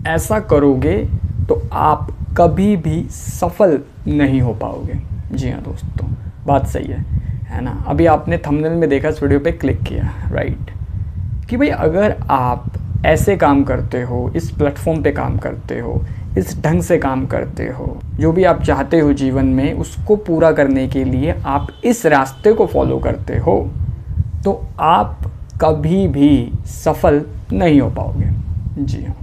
ऐसा करोगे तो आप कभी भी सफल नहीं हो पाओगे। जी हाँ दोस्तों, बात सही है ना। अभी आपने थंबनेल में देखा, इस वीडियो पे क्लिक किया, राइट, कि भाई अगर आप ऐसे काम करते हो, इस प्लेटफॉर्म पे काम करते हो, इस ढंग से काम करते हो, जो भी आप चाहते हो जीवन में उसको पूरा करने के लिए आप इस रास्ते को फॉलो करते हो, तो आप कभी भी सफल नहीं हो पाओगे। जी हाँ,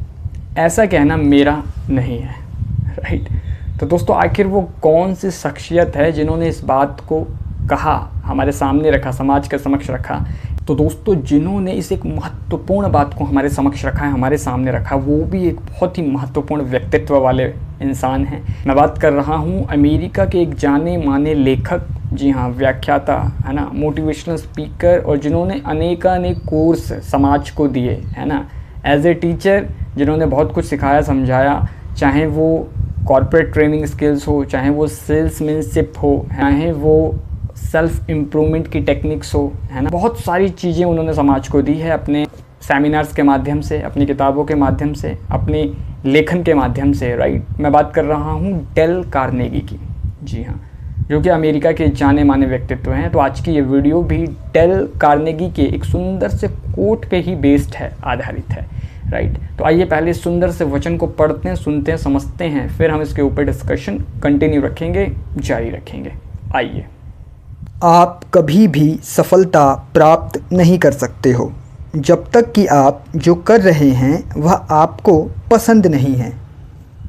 ऐसा कहना मेरा नहीं है, राइट। तो दोस्तों, आखिर वो कौन सी शख्सियत है जिन्होंने इस बात को कहा, हमारे सामने रखा, समाज के समक्ष रखा? तो दोस्तों, जिन्होंने इस एक महत्वपूर्ण बात को हमारे समक्ष रखा है, हमारे सामने रखा, वो भी एक बहुत ही महत्वपूर्ण व्यक्तित्व वाले इंसान हैं। मैं बात कर रहा हूँ अमेरिका के एक जाने माने लेखक, जी हाँ, व्याख्याता, है ना, मोटिवेशनल स्पीकर, और जिन्होंने अनेकानेक कोर्स समाज को दिए, है ना, एज ए टीचर, जिन्होंने बहुत कुछ सिखाया समझाया, चाहे वो कॉर्पोरेट ट्रेनिंग स्किल्स हो, चाहे वो सेल्समैनशिप हो, चाहे वो सेल्फ इम्प्रूवमेंट की टेक्निक्स हो, है ना, बहुत सारी चीज़ें उन्होंने समाज को दी है अपने सेमिनार्स के माध्यम से, अपनी किताबों के माध्यम से, अपने लेखन के माध्यम से, राइट। मैं बात कर रहा हूँ डेल कार्नेगी की, जी हाँ, जो कि अमेरिका के जाने माने व्यक्तित्व हैं। तो आज की ये वीडियो भी डेल कार्नेगी के एक सुंदर से कोट पे ही बेस्ड है, आधारित है, राइट। तो आइए पहले इस सुंदर से वचन को पढ़ते हैं, सुनते हैं, समझते हैं, फिर हम इसके ऊपर डिस्कशन कंटिन्यू रखेंगे, जारी रखेंगे। आइए। आप कभी भी सफलता प्राप्त नहीं कर सकते हो जब तक कि आप जो कर रहे हैं वह आपको पसंद नहीं है।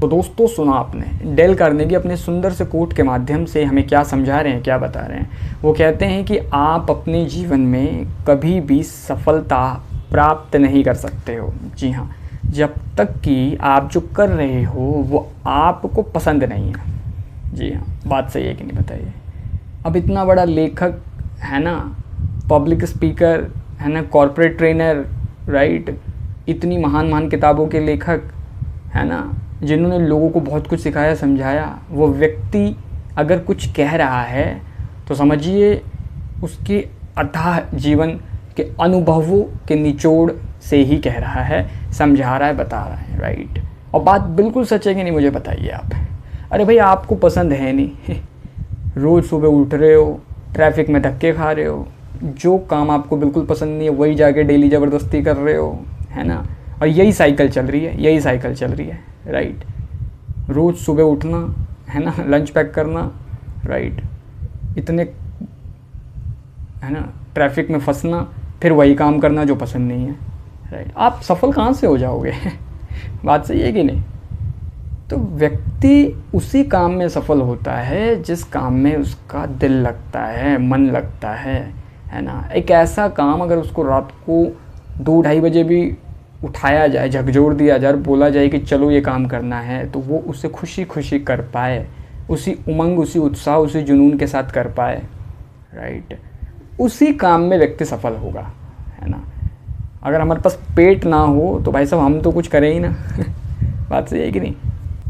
तो दोस्तों, सुना आपने, डेल कार्नेगी अपने सुंदर से कोट के माध्यम से हमें क्या समझा रहे हैं, क्या बता रहे हैं। वो कहते हैं कि आप अपने जीवन में कभी भी सफलता प्राप्त नहीं कर सकते हो, जी हाँ, जब तक कि आप जो कर रहे हो वो आपको पसंद नहीं है। जी हाँ, बात सही है कि नहीं, बताइए। अब इतना बड़ा लेखक, है ना, पब्लिक स्पीकर, है ना, कॉर्पोरेट ट्रेनर, राइट, इतनी महान महान किताबों के लेखक, है ना, जिन्होंने लोगों को बहुत कुछ सिखाया समझाया, वो व्यक्ति अगर कुछ कह रहा है तो समझिए उसके अथाह जीवन के अनुभवों के निचोड़ से ही कह रहा है, समझा रहा है, बता रहा है, राइट। और बात बिल्कुल सच है कि नहीं, मुझे बताइए आप। अरे भाई, आपको पसंद है नहीं, रोज़ सुबह उठ रहे हो, ट्रैफिक में धक्के खा रहे हो, जो काम आपको बिल्कुल पसंद नहीं है वही जाके डेली ज़बरदस्ती कर रहे हो, है ना, और यही साइकिल चल रही है, यही साइकिल चल रही है, राइट। रोज़ सुबह उठना, है ना, लंच पैक करना, राइट, इतने, है ना, ट्रैफिक में फंसना, फिर वही काम करना जो पसंद नहीं है, राइट। आप सफल कहाँ से हो जाओगे? बात सही है कि नहीं? तो व्यक्ति उसी काम में सफल होता है जिस काम में उसका दिल लगता है, मन लगता है ना। एक ऐसा काम अगर उसको रात को 2-2:30 बजे भी उठाया जाए, झकझोर दिया जाए और बोला जाए कि चलो ये काम करना है, तो वो उसे खुशी खुशी कर पाए, उसी उमंग, उसी उत्साह, उसी जुनून के साथ कर पाए, राइट, उसी काम में व्यक्ति सफल होगा, है ना। अगर हमारे पास पेट ना हो तो भाई साहब हम तो कुछ करें ही ना। बात सही है कि नहीं?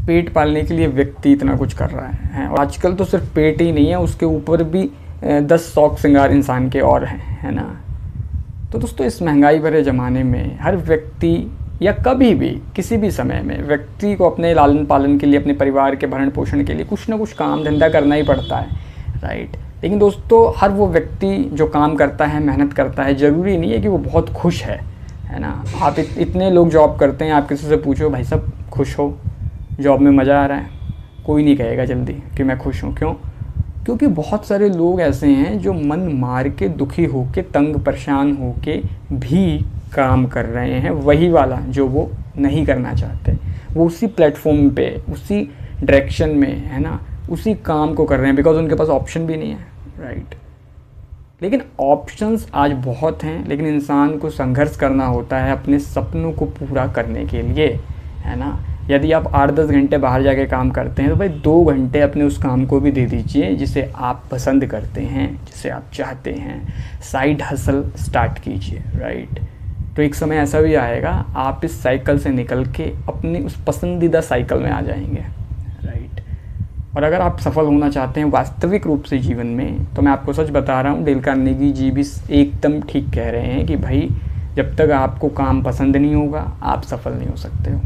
पेट पालने के लिए व्यक्ति इतना कुछ कर रहा है, और आजकल तो सिर्फ पेट ही नहीं है, उसके ऊपर भी 10 शौक श्रृंगार इंसान के और हैं, है ना। तो दोस्तों, इस महंगाई भरे ज़माने में हर व्यक्ति, या कभी भी किसी भी समय में व्यक्ति को अपने लालन पालन के लिए, अपने परिवार के भरण पोषण के लिए कुछ ना कुछ काम धंधा करना ही पड़ता है, राइट। लेकिन दोस्तों, हर वो व्यक्ति जो काम करता है, मेहनत करता है, ज़रूरी नहीं है कि वो बहुत खुश है ना। आप इतने लोग जॉब करते हैं, आप किसी से पूछो भाई साहब खुश हो, जॉब में मज़ा आ रहा है, कोई नहीं कहेगा जल्दी कि मैं खुश हूँ। क्यों? क्योंकि बहुत सारे लोग ऐसे हैं जो मन मार के, दुखी होके, तंग परेशान होके भी काम कर रहे हैं, वही वाला जो वो नहीं करना चाहते। वो उसी प्लेटफॉर्म पे, उसी डायरेक्शन में, है ना, उसी काम को कर रहे हैं, बिकॉज उनके पास ऑप्शन भी नहीं है, राइट। लेकिन ऑप्शंस आज बहुत हैं, लेकिन इंसान को संघर्ष करना होता है अपने सपनों को पूरा करने के लिए, है ना। यदि आप 8-10 घंटे बाहर जाके काम करते हैं तो भाई 2 घंटे अपने उस काम को भी दे दीजिए जिसे आप पसंद करते हैं, जिसे आप चाहते हैं। साइड हसल स्टार्ट कीजिए, राइट। तो एक समय ऐसा भी आएगा आप इस साइकिल से निकल के अपनी उस पसंदीदा साइकिल में आ जाएंगे, राइट। और अगर आप सफल होना चाहते हैं वास्तविक रूप से जीवन में, तो मैं आपको सच बता रहा हूँ, डेल कार्नेगी जी भी एकदम ठीक कह रहे हैं कि भाई जब तक आपको काम पसंद नहीं होगा आप सफल नहीं हो सकते हो,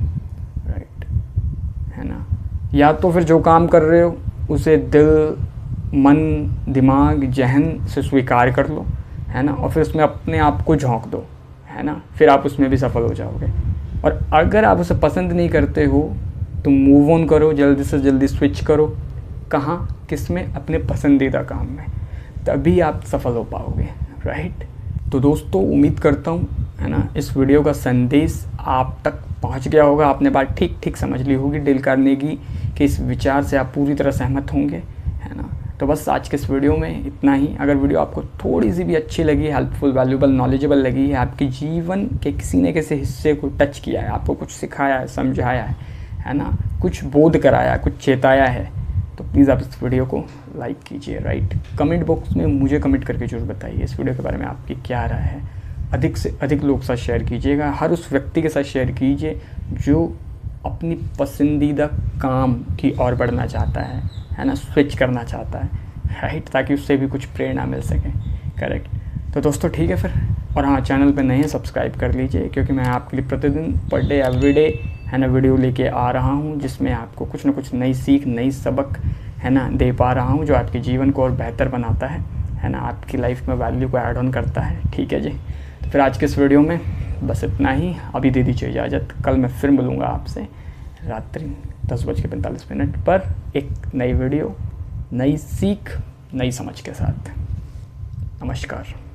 या तो फिर जो काम कर रहे हो उसे दिल, मन, दिमाग, जहन से स्वीकार कर लो, है ना, और फिर उसमें अपने आप को झोंक दो, है ना, फिर आप उसमें भी सफल हो जाओगे। और अगर आप उसे पसंद नहीं करते हो तो मूव ऑन करो, जल्दी से जल्दी स्विच करो। कहाँ, किस में? अपने पसंदीदा काम में, तभी आप सफल हो पाओगे, राइट। तो दोस्तों उम्मीद करता हूँ, है ना, इस वीडियो का संदेश आप तक पहुँच गया होगा, आपने बात ठीक समझ ली होगी। डेल कार्नेगी के इस विचार से आप पूरी तरह सहमत होंगे, है ना। तो बस आज के इस वीडियो में इतना ही। अगर वीडियो आपको थोड़ी सी भी अच्छी लगी, हेल्पफुल, वैल्यूबल, नॉलेजेबल लगी है, आपके जीवन के किसी न किसी हिस्से को टच किया है, आपको कुछ सिखाया है, समझाया है ना, कुछ बोध कराया, कुछ चेताया है, तो प्लीज़ आप इस वीडियो को लाइक कीजिए, राइट। कमेंट बॉक्स में मुझे कमेंट करके जरूर बताइए इस वीडियो के बारे में आपकी क्या राय है। अधिक से अधिक लोग साथ शेयर कीजिएगा, हर उस व्यक्ति के साथ शेयर कीजिए जो अपनी पसंदीदा काम की ओर बढ़ना चाहता है ना, स्विच करना चाहता है, राइट, ताकि उससे भी कुछ प्रेरणा मिल सके, करेक्ट। तो दोस्तों ठीक है फिर, और हाँ, चैनल पे नए हैं सब्सक्राइब कर लीजिए, क्योंकि मैं आपके लिए प्रतिदिन, पर डे, एवरीडे, है ना, वीडियो लेके आ रहा हूँ जिसमें आपको कुछ ना कुछ नई सीख, नई सबक, है ना, दे पा रहा हूँ, जो आपके जीवन को और बेहतर बनाता है ना, आपकी लाइफ में वैल्यू को ऐड ऑन करता है, ठीक है जी। तो फिर आज के इस वीडियो में बस इतना ही, अभी दे दीजिए इजाज़त। कल मैं फिर मिलूँगा आपसे रात्रि 10:45 पर एक नई वीडियो, नई सीख, नई समझ के साथ। नमस्कार।